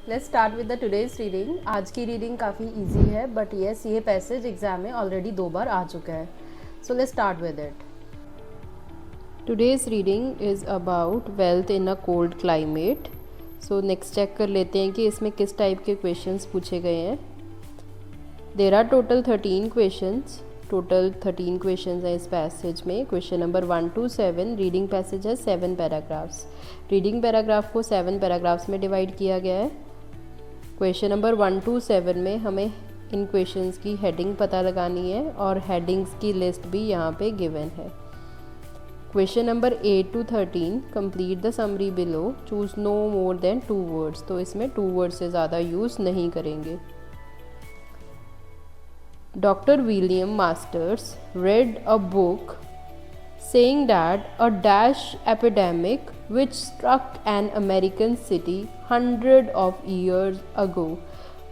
Let's start with the today's reading. आज की reading काफ़ी इजी है, बट येस ये पैसेज एग्जाम में ऑलरेडी 2 बार आ चुका है। So let's start with it. Today's reading is about wealth in a cold climate. So next check कर लेते हैं कि इसमें किस टाइप के क्वेश्चंस पूछे गए हैं। There are total 13 questions. Total 13 questions हैं इस पैसेज में। Question number 1 to 7 reading passage है 7 पैराग्राफ्स। रीडिंग पैराग्राफ को 7 पैराग्राफ्स में डिवाइड किया गया है। क्वेश्चन नंबर 1 to 7 में हमें इन क्वेश्चंस की हेडिंग पता लगानी है और हेडिंग्स की लिस्ट भी यहाँ पे गिवन है। Question number 8 to 13 complete the summary below, choose no more than 2 words. तो इसमें 2 वर्ड्स से ज़्यादा यूज़ नहीं करेंगे। Doctor William Masters read a book saying that a dash epidemic which struck an American city hundred of years ago।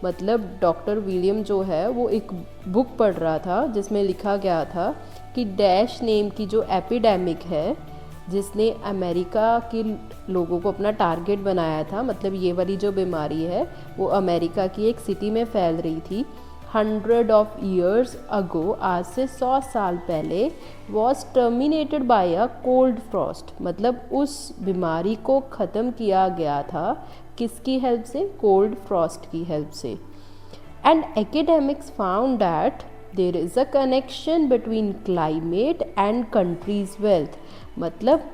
मतलब doctor William जो है वो एक बुक पढ़ रहा था जिसमें लिखा गया था कि डैश नेम की जो एपिडेमिक है जिसने अमेरिका के लोगों को अपना टारगेट बनाया था, मतलब ये वाली जो बीमारी है वो अमेरिका की एक सिटी में फैल रही थी 100 of years ago, आज से 100 साल पहले, was terminated by a cold frost। मतलब उस बीमारी को ख़त्म किया गया था किसकी हेल्प से? कोल्ड फ्रॉस्ट की हेल्प से। And academics found that there is a connection between climate and country's wealth। मतलब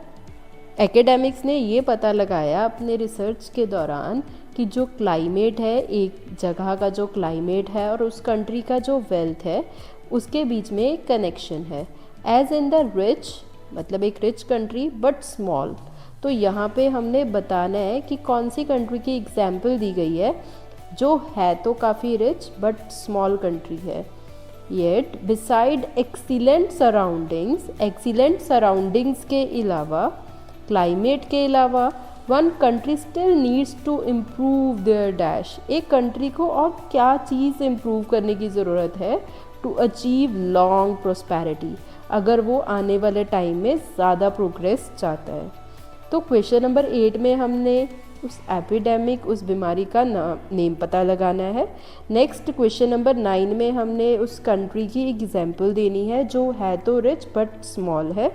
एकेडेमिक्स ने ये पता लगाया अपने रिसर्च के दौरान कि जो क्लाइमेट है, एक जगह का जो क्लाइमेट है और उस कंट्री का जो वेल्थ है उसके बीच में एक कनेक्शन है। एज इन द रिच, मतलब एक रिच कंट्री बट स्मॉल। तो यहाँ पे हमने बताना है कि कौन सी कंट्री की एग्जाम्पल दी गई है जो है तो काफ़ी रिच बट स्मॉल कंट्री है। येट बिसाइड एक्सीलेंट सराउंडिंग्स के अलावा, क्लाइमेट के अलावा, one country still needs to improve their dash. एक कंट्री को और क्या चीज़ इम्प्रूव करने की ज़रूरत है? टू अचीव लॉन्ग प्रोस्पेरिटी, अगर वो आने वाले टाइम में ज़्यादा प्रोग्रेस चाहता है। तो क्वेश्चन नंबर 8 में हमने उस एपिडेमिक, उस बीमारी का नेम पता लगाना है। नेक्स्ट क्वेश्चन नंबर 9 में हमने उस कंट्री की एग्जाम्पल देनी है जो है तो रिच बट स्मॉल है।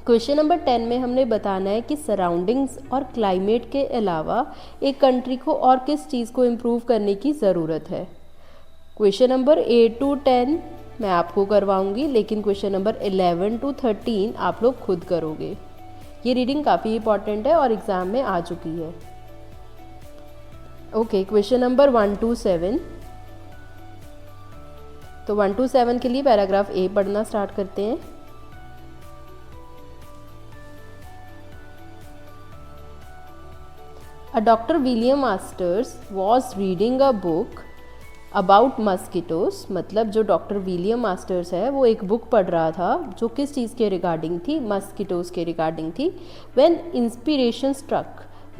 क्वेश्चन नंबर 10 में हमने बताना है कि सराउंडिंग्स और क्लाइमेट के अलावा एक कंट्री को और किस चीज़ को इम्प्रूव करने की ज़रूरत है। क्वेश्चन नंबर 8 to 10 मैं आपको करवाऊंगी, लेकिन क्वेश्चन नंबर 11 to 13 आप लोग खुद करोगे। ये रीडिंग काफ़ी इंपॉर्टेंट है और एग्ज़ाम में आ चुकी है। Okay, question number 1 to 7। तो 1 to 7 के लिए पैराग्राफ ए पढ़ना स्टार्ट करते हैं। A Dr. William Masters was reading a book about mosquitoes। मतलब जो डॉक्टर विलियम मास्टर्स है वो एक बुक पढ़ रहा था जो किस चीज़ के रिगार्डिंग थी? मस्किटोज़ के रिगार्डिंग थी। When inspiration struck,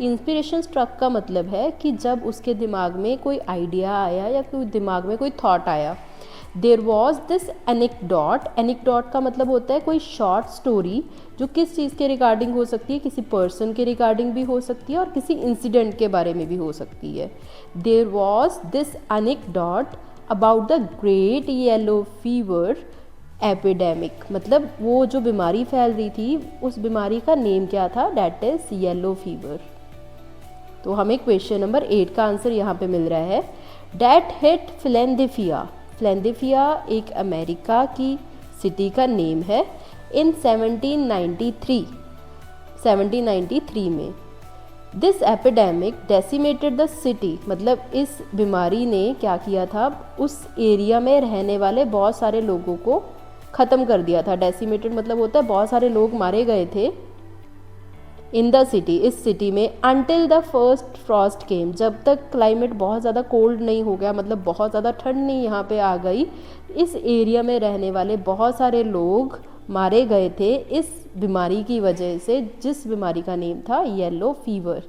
inspiration struck का मतलब है कि जब उसके दिमाग में कोई आइडिया आया या कोई दिमाग में कोई थॉट आया। देर वॉज दिस एनिकडॉट का मतलब होता है कोई शॉर्ट स्टोरी जो किस चीज़ के रिगार्डिंग हो सकती है? किसी पर्सन के रिगार्डिंग भी हो सकती है और किसी इंसिडेंट के बारे में भी हो सकती है। There was this anecdote about the great yellow fever epidemic. मतलब वो जो बीमारी फैल रही थी उस बीमारी का नेम क्या था? That is yellow fever. तो हमें क्वेश्चन नंबर 8 का आंसर यहाँ पे मिल रहा है। That hit फिलेंडेल्फिया। फिलेंडेल्फिया एक अमेरिका की सिटी का नेम है। इन 1793 में this epidemic decimated the city. मतलब इस बीमारी ने क्या किया था? उस एरिया में रहने वाले बहुत सारे लोगों को ख़त्म कर दिया था। डेसिमेटेड मतलब होता है बहुत सारे लोग मारे गए थे। इन द सिटी, इस सिटी में, अनटिल द फर्स्ट फ्रॉस्ट केम, जब तक क्लाइमेट बहुत ज़्यादा कोल्ड नहीं हो गया, मतलब बहुत ज़्यादा ठंड नहीं यहाँ पे आ गई। इस एरिया में रहने वाले बहुत सारे लोग मारे गए थे इस बीमारी की वजह से, जिस बीमारी का नेम था yellow fever.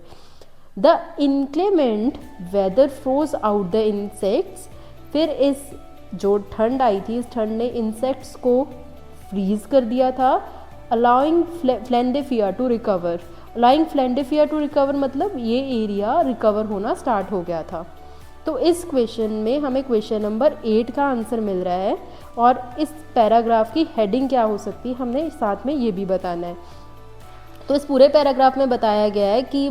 The inclement weather froze out the insects. फिर इस जो ठंड आई थी, इस ठंड ने इंसेक्ट्स को फ्रीज कर दिया था। Allowing Philadelphia to recover. Allowing Philadelphia to recover मतलब ये एरिया रिकवर होना स्टार्ट हो गया था। तो इस क्वेश्चन में हमें क्वेश्चन नंबर 8 का आंसर मिल रहा है और इस पैराग्राफ की हेडिंग क्या हो सकती है हमने साथ में ये भी बताना है। तो इस पूरे पैराग्राफ में बताया गया है कि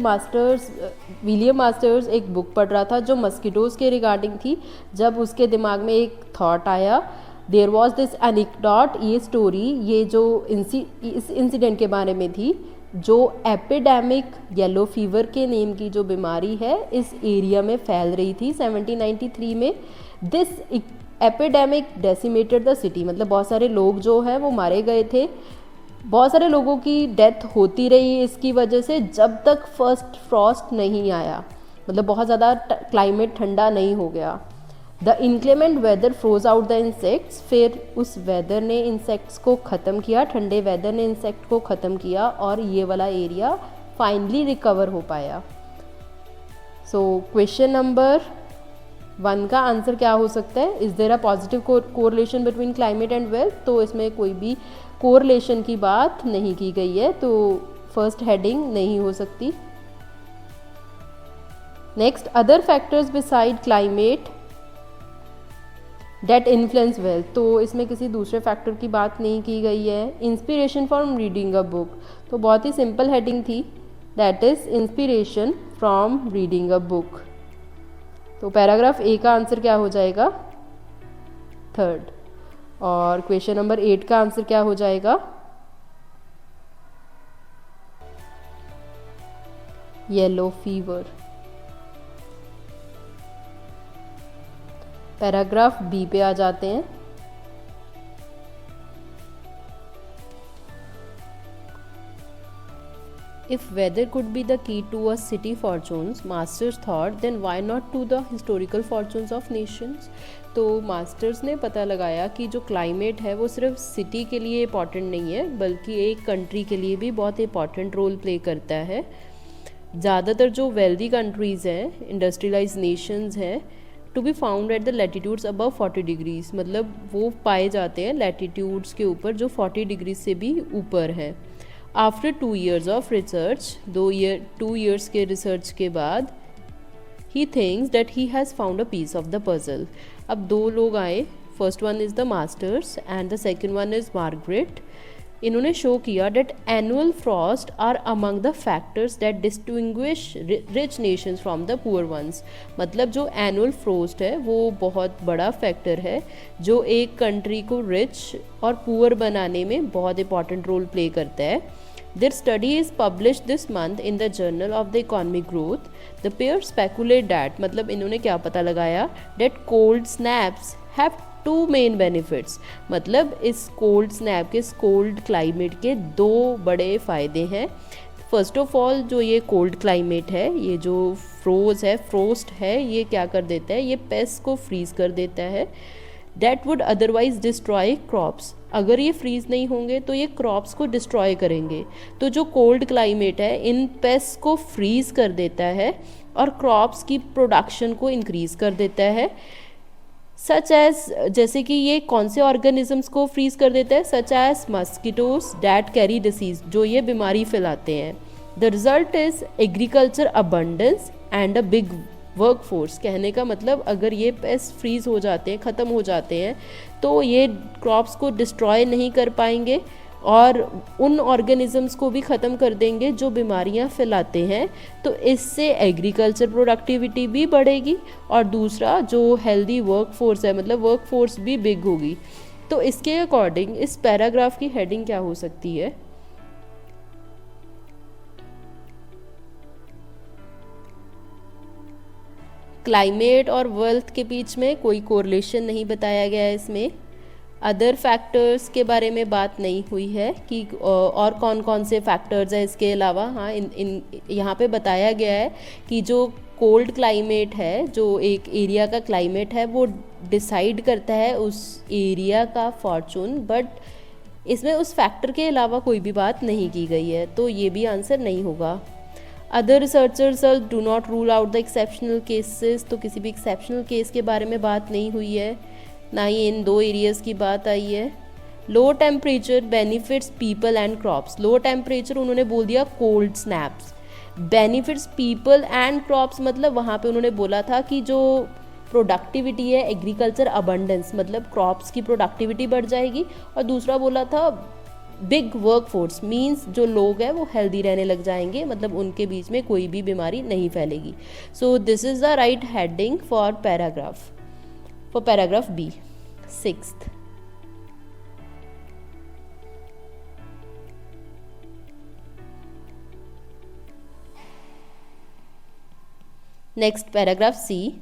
विलियम मास्टर्स एक बुक पढ़ रहा था जो मस्किटोज़ के रिगार्डिंग थी। जब उसके दिमाग में एक थॉट आया, देयर वॉज दिस एनेक्डोट, ये स्टोरी ये जो इस इंसिडेंट के बारे में थी, जो एपिडेमिक येलो फीवर के नेम की जो बीमारी है इस एरिया में फैल रही थी 1793 में। This epidemic decimated the city, मतलब बहुत सारे लोग जो है वो मारे गए थे, बहुत सारे लोगों की डेथ होती रही इसकी वजह से जब तक फर्स्ट फ्रॉस्ट नहीं आया, मतलब बहुत ज़्यादा क्लाइमेट ठंडा नहीं हो गया। The inclement weather froze out the insects, फिर उस वेदर ने इंसेक्ट्स को ख़त्म किया, ठंडे वेदर ने इंसेक्ट को ख़त्म किया और ये वाला एरिया फाइनली रिकवर हो पाया। सो क्वेश्चन नंबर 1 का आंसर क्या हो सकता है? Is there a positive correlation between climate and wealth? तो इसमें कोई भी कोरिलेशन की बात नहीं की गई है, तो फर्स्ट हेडिंग नहीं हो सकती। Next, other factors beside climate that influence wealth, तो इसमें किसी दूसरे फैक्टर की बात नहीं की गई है। Inspiration from reading a book, तो बहुत ही सिंपल हेडिंग थी, that is inspiration from reading a book. तो पैराग्राफ ए का आंसर क्या हो जाएगा? 3rd। और क्वेश्चन नंबर 8 का आंसर क्या हो जाएगा? Yellow fever. पैराग्राफ बी पे आ जाते हैं। If weather could be the key to a city fortunes, Masters thought, then why not to the historical fortunes of nations? तो मास्टर्स ने पता लगाया कि जो क्लाइमेट है वो सिर्फ सिटी के लिए इम्पॉर्टेंट नहीं है बल्कि एक कंट्री के लिए भी बहुत इंपॉर्टेंट रोल प्ले करता है। ज़्यादातर जो वेल्दी कंट्रीज़ हैं, इंडस्ट्रियलाइज नेशंस हैं, to be found at the latitudes above 40 degrees, मतलब वो पाए जाते हैं लैटिट्यूड्स के ऊपर जो 40 डिग्रीज से भी ऊपर है। After 2 years of research, 2 years के रिसर्च के बाद, he thinks that he has found a piece of the puzzle. अब 2 लोग आए, first one is the Masters and the second one is Margaret. इन्होंने शो किया that annual frost are among the factors that distinguish rich nations from the poor ones, मतलब जो annual Frost है वो बहुत बड़ा फैक्टर है जो एक कंट्री को रिच और पुअर बनाने में बहुत इंपॉर्टेंट रोल प्ले करता है। Their study is published this month in the Journal of the Economic Growth. The pair speculate that, मतलब इन्होंने क्या पता लगाया, that cold snaps have 2 main benefits, मतलब इस कोल्ड स्नैप के, इस कोल्ड क्लाइमेट के 2 बड़े फ़ायदे हैं। फर्स्ट ऑफ ऑल, जो ये कोल्ड क्लाइमेट है, ये जो फ्रोस्ट है, ये क्या कर देता है, ये पेस्ट को फ्रीज़ कर देता है। That would otherwise destroy crops, अगर ये फ्रीज़ नहीं होंगे तो ये क्रॉप्स को डिस्ट्रॉय करेंगे। तो जो कोल्ड क्लाइमेट है इन पेस्ट को फ्रीज़ कर देता है और क्रॉप्स की प्रोडक्शन को इंक्रीज़ कर देता है। सच एज, जैसे कि ये कौन से ऑर्गेनिजम्स को फ्रीज़ कर देता है, such as mosquitoes that carry disease, जो ये बीमारी फैलाते हैं। The result is agriculture abundance and a big work force. कहने का मतलब, अगर ये पेस्ट फ्रीज़ हो जाते हैं, ख़त्म हो जाते हैं, तो ये क्रॉप्स को डिस्ट्रॉय नहीं कर पाएंगे और उन ऑर्गेनिजम्स को भी ख़त्म कर देंगे जो बीमारियां फैलाते हैं। तो इससे एग्रीकल्चर प्रोडक्टिविटी भी बढ़ेगी और दूसरा जो हेल्दी वर्क फोर्स है, मतलब वर्क फोर्स भी बिग होगी। तो इसके अकॉर्डिंग इस पैराग्राफ की हेडिंग क्या हो सकती है? क्लाइमेट और वेल्थ के बीच में कोई कोरिलेशन नहीं बताया गया है इसमें। अदर फैक्टर्स के बारे में बात नहीं हुई है कि और कौन कौन से फैक्टर्स हैं इसके अलावा। हाँ, इन यहाँ पे बताया गया है कि जो कोल्ड क्लाइमेट है, जो एक एरिया का क्लाइमेट है, वो डिसाइड करता है उस एरिया का फॉर्चून, बट इसमें उस फैक्टर के अलावा कोई भी बात नहीं की गई है, तो ये भी आंसर नहीं होगा। Other researchers do not rule out the exceptional cases, तो किसी भी एक्सेप्शनल केस के बारे में बात नहीं हुई है, ना ही इन 2 एरियाज़ की बात आई है। Low temperature benefits people and crops, low temperature उन्होंने बोल दिया cold snaps, benefits people and crops मतलब वहाँ पे उन्होंने बोला था कि जो प्रोडक्टिविटी है एग्रीकल्चर अबंडेंस मतलब क्रॉप्स की प्रोडक्टिविटी बढ़ जाएगी, और दूसरा बोला था बिग वर्क फोर्स मीन्स जो लोग हैं वो हेल्दी रहने लग जाएंगे, मतलब उनके बीच में कोई भी बीमारी नहीं फैलेगी. So this is the right heading for paragraph B. Sixth, next paragraph C.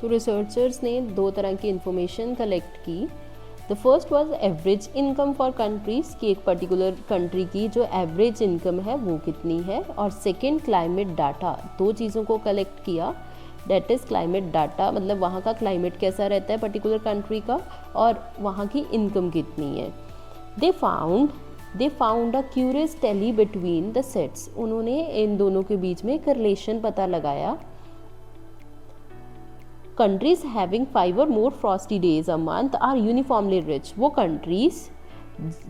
तो रिसर्चर्स ने दो तरह की इंफॉर्मेशन कलेक्ट की. The first was average income for countries कि एक पर्टिकुलर कंट्री की जो एवरेज इनकम है वो कितनी है, और सेकंड क्लाइमेट डाटा. दो चीज़ों को कलेक्ट किया, डेट इज़ क्लाइमेट डाटा मतलब वहाँ का क्लाइमेट कैसा रहता है पर्टिकुलर कंट्री का, और वहाँ की इनकम कितनी है. They found a curious tally between the sets. उन्होंने इन दोनों के बीच में एक रिलेशन पता लगाया. Countries having 5 or more frosty days a month are uniformly rich. वो कंट्रीज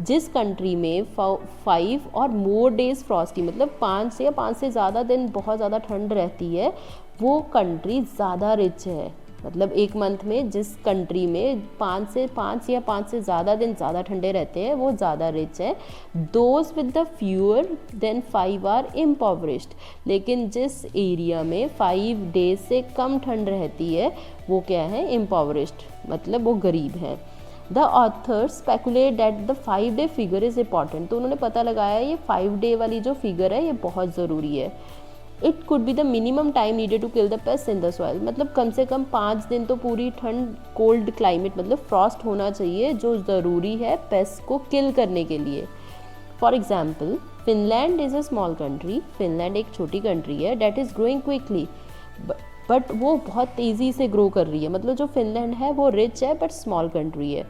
जिस कंट्री में 5 और मोर डेज फ्रॉस्टी मतलब 5 से ज़्यादा दिन बहुत ज़्यादा ठंड रहती है, वो कंट्री ज़्यादा रिच है. मतलब एक मंथ में जिस कंट्री में 5 से ज़्यादा दिन ज़्यादा ठंडे रहते हैं वो ज़्यादा रिच है. Those with the fewer than 5 are impoverished. लेकिन जिस एरिया में 5 डेज से कम ठंड रहती है वो क्या है, इम्पॉवरिश्ड मतलब वो गरीब है. The author speculate that the 5-day figure is important. तो उन्होंने पता लगाया ये 5 डे वाली जो फिगर है ये बहुत ज़रूरी है. It could be the minimum time needed to kill the pest in the soil. मतलब कम से कम 5 दिन तो पूरी ठंड कोल्ड क्लाइमेट मतलब फ्रॉस्ट होना चाहिए जो ज़रूरी है पेस्ट को किल करने के लिए. For example Finland is a small country. Finland एक छोटी कंट्री है that is growing quickly but वो बहुत तेज़ी से ग्रो कर रही है. मतलब जो फिनलैंड है वो रिच है बट स्मॉल कंट्री है.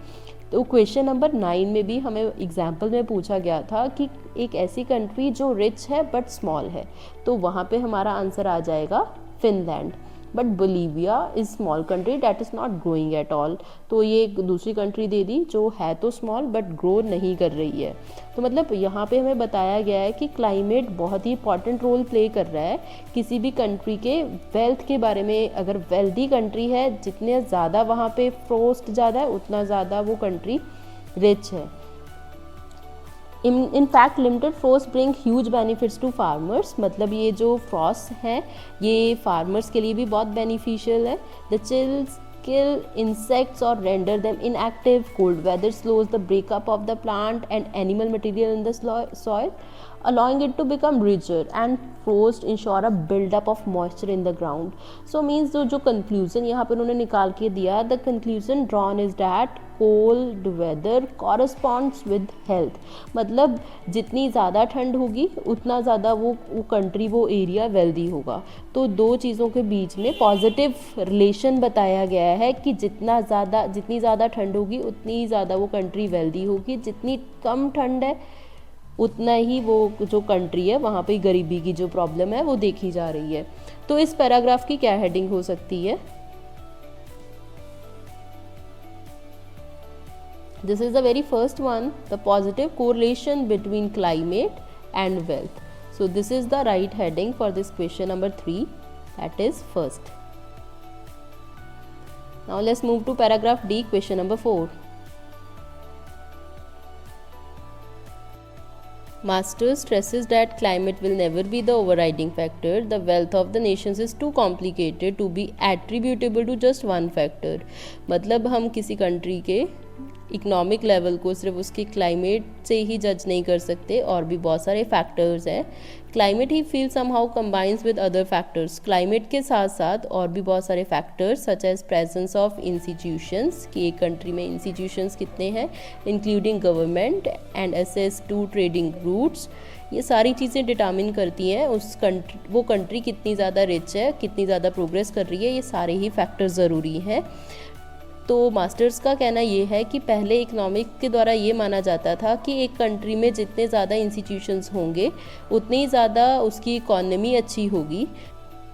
तो क्वेश्चन नंबर 9 में भी हमें एग्जाम्पल में पूछा गया था कि एक ऐसी कंट्री जो रिच है बट स्मॉल है, तो वहाँ पे हमारा आंसर आ जाएगा Finland. But Bolivia is small country that is not growing at all. तो ये एक दूसरी कंट्री दे दी जो है तो स्मॉल बट ग्रो नहीं कर रही है. तो मतलब यहाँ पे हमें बताया गया है कि क्लाइमेट बहुत ही इंपॉर्टेंट रोल प्ले कर रहा है किसी भी कंट्री के वेल्थ के बारे में. अगर वेल्दी कंट्री है जितने ज़्यादा वहाँ पे फ्रोस्ट ज़्यादा है उतना ज़्यादा वो कंट्री रिच है. In fact limited frost bring huge benefits to farmers. मतलब ये जो फ्रॉस्ट है ये फार्मर्स के लिए भी बहुत बेनिफिशियल है. The chills kill insects or render them inactive. Cold weather slows the breakup of the plant and animal material in the soil, allowing it to become richer, and frost ensure a build up of moisture in the ground. So means जो conclusion यहाँ पे उन्होंने निकाल के दिया, the conclusion drawn is that cold weather corresponds with health. मतलब जितनी ज़्यादा ठंड होगी उतना ज़्यादा वो कंट्री वो एरिया वेल्दी होगा. तो दो चीज़ों के बीच में पॉजिटिव रिलेशन बताया गया है कि जितनी ज़्यादा ठंड होगी उतनी ज़्यादा वो कंट्री वेल्दी होगी, जितनी कम ठंड है उतना ही वो जो कंट्री है वहाँ पे गरीबी की जो प्रॉब्लम है वो देखी जा रही है. तो इस पैराग्राफ की क्या हेडिंग हो सकती है? This is the very first one, the positive correlation between climate and wealth. So this is the right heading for this question number 3, that is first. Now let's move to paragraph D, question number 4. Master stresses that climate will never be the overriding factor. The wealth of the nations is too complicated to be attributable to just one factor. मतलब हम किसी country के economic level को सिर्फ उसके climate से ही जज नहीं कर सकते, और भी बहुत सारे फैक्टर्स हैं. Climate he feel somehow combines with other factors. Climate के साथ साथ और भी बहुत सारे factors such as presence of institutions कि एक कंट्री में इंस्टीट्यूशंस कितने हैं, including government and access to trading routes. ये सारी चीज़ें डिटर्मिन करती हैं वो कंट्री कितनी ज़्यादा रिच है, कितनी ज़्यादा प्रोग्रेस कर रही है. ये सारे ही फैक्टर्स ज़रूरी हैं. तो मास्टर्स का कहना ये है कि पहले इकोनॉमिक के द्वारा ये माना जाता था कि एक कंट्री में जितने ज़्यादा इंस्टीट्यूशंस होंगे उतनी ज़्यादा उसकी इकॉनमी अच्छी होगी.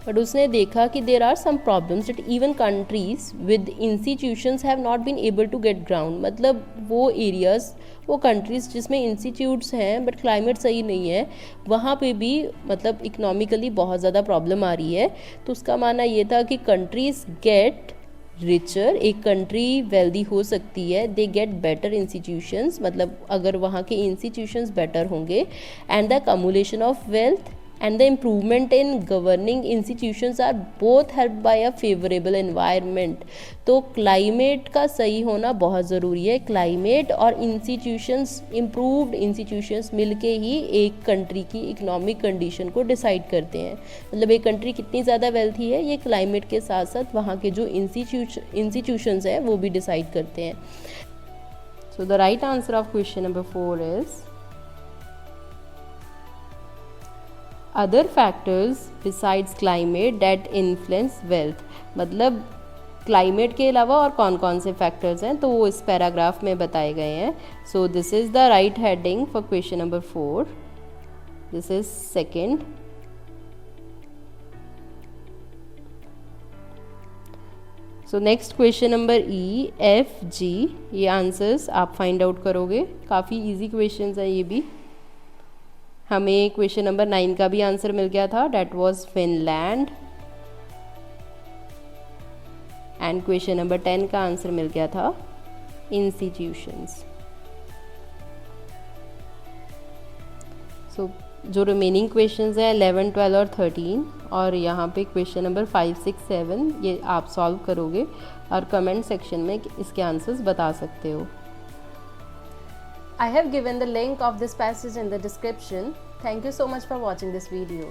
बट उसने देखा कि there are some problems that even countries with institutions have not been able to get ground, मतलब वो एरियाज़, वो कंट्रीज़ जिसमें इंस्टीट्यूट्स हैं बट क्लाइमेट सही नहीं है, वहाँ पे भी मतलब इकोनॉमिकली बहुत ज़्यादा प्रॉब्लम आ रही है। तो उसका मानना ये था कि कंट्रीज़ गेट रिचर, एक कंट्री वेल्दी हो सकती है, दे गेट बेटर इंस्टीट्यूशंस, मतलब अगर वहाँ के इंस्टीट्यूशंस बेटर होंगे, and the कम्युलेशन of wealth and the improvement in governing institutions are both helped by a favorable environment। तो क्लाइमेट का सही होना बहुत ज़रूरी है। क्लाइमेट और इंस्टीट्यूशंस, इम्प्रूव्ड इंस्टीट्यूशंस मिलके ही एक कंट्री की इकोनॉमिक कंडीशन को डिसाइड करते हैं। मतलब एक कंट्री कितनी ज़्यादा वेल्थी है, ये क्लाइमेट के साथ साथ वहाँ के जो इंस्टीट्यूशंस हैं वो भी डिसाइड करते हैं। So the right answer of question number 4 is other factors besides climate that influence wealth। मतलब क्लाइमेट के अलावा और कौन कौन से फैक्टर्स हैं तो वो इस पैराग्राफ में बताए गए हैं। So this is the right heading for question number 4। This is second. So next question number E, F, G, ये आंसर्स आप फाइंड आउट करोगे। काफ़ी इजी क्वेश्चंस हैं ये भी। हमें क्वेश्चन नंबर 9 का भी आंसर मिल गया था, that was Finland. And question number 10 का आंसर मिल गया था इंस्टीट्यूशंस। सो जो रिमेनिंग क्वेश्चंस हैं 11, 12 और 13, और यहाँ पे क्वेश्चन नंबर 5, 6, 7 ये आप सॉल्व करोगे और कमेंट सेक्शन में इसके आंसर्स बता सकते हो। I have given the link of this passage in the description. Thank you so much for watching this video.